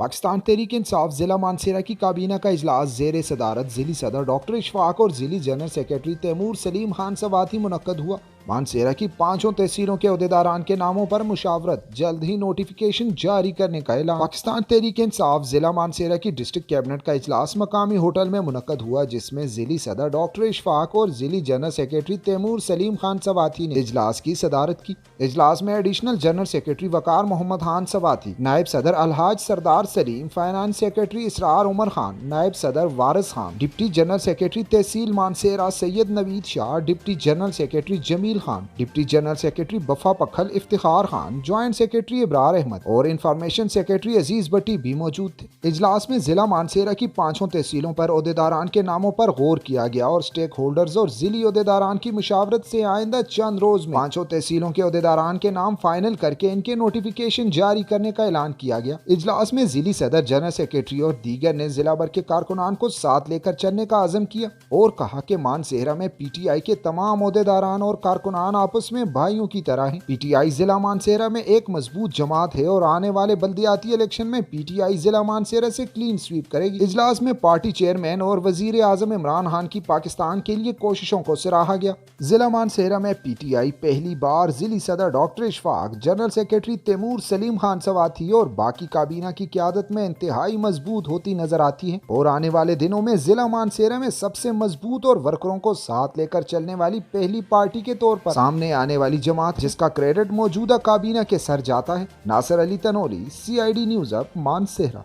पाकिस्तान तहरीक इंसाफ जिला मानसेरा की काबीना का इजलास जेर सदारत जिली सदर डॉक्टर इशफाक और जिली जनरल सेक्रेटरी तैमूर सलीम खान सवाती मुनक्कद हुआ। मानसेरा की पांचों तहसीलों के अहदेदारान के नामों पर मुशावरत, जल्द ही नोटिफिकेशन जारी करने का ऐलान। पाकिस्तान तहरीक इंसाफ जिला मानसेरा की डिस्ट्रिक्ट कैबिनेट का इजलास मकामी होटल में मुनक्कद हुआ, जिसमें जिली सदर डॉक्टर इशफाक और जिली जनरल सेक्रेटरी तैमूर सलीम खान सवाती ने इजलास की सदारत की। इजलास में additional general secretary Waqar Mohammad Khan Swati, नायब सदर अलहाज सरदार सलीम, फाइनेंस सेक्रेटरी इसरार उमर खान, नायब सदर Waris Khan, deputy general secretary तहसील Mansehra Syed Naveed Shah, deputy general secretary Jameel Khan, deputy general secretary Baffa Pakhal Iftikhar Khan, joint secretary Ibrar Ahmed और इंफॉर्मेशन सेक्रेटरी अजीज भट्टी भी मौजूद थे। इजलास में जिला मानसेरा की पांचों तहसीलों पर अहदेदारान के नामों पर गौर किया गया और स्टेक होल्डर्स और जिली अहदेदारान की मुशावरत से आइंदा चंद रोज में पांचों तहसीलों के अहदेदारान के नाम फाइनल करके इनके नोटिफिकेशन जारी करने का ऐलान किया गया। इजलास में जिली सदर, जनरल सेक्रेटरी और दीगर ने जिला भर के कारकुनान को साथ लेकर चलने का आज़म किया और कहा कि मानसेरा में पीटीआई के तमाम अहदेदारान और कारकुनान आपस में भाइयों की तरह हैं। पीटीआई जिला मानसेरा में एक मजबूत जमात है और आने वाले बल्दियाती इलेक्शन में पीटीआई जिला मानसेरा से क्लीन स्वीप करेगी। इजलास में पार्टी चेयरमैन और वजीर आजम इमरान खान की पाकिस्तान के लिए कोशिशों को सराहा गया। जिला मानसेरा में पीटीआई पहली बार जिली सदर doctor Ishfaq, general secretary Taimur Saleem Khan Swati और बाकी काबीना की क़यादत में इंतहाई मजबूत होती नजर आती है और आने वाले दिनों में जिला मानसेरा में सबसे मजबूत और वर्करों को साथ लेकर चलने वाली पहली पार्टी के तौर पर सामने आने वाली जमात, जिसका क्रेडिट मौजूदा काबीना के सर जाता है। नासिर अली तनोली, CID न्यूज़ अब, मानसेरा।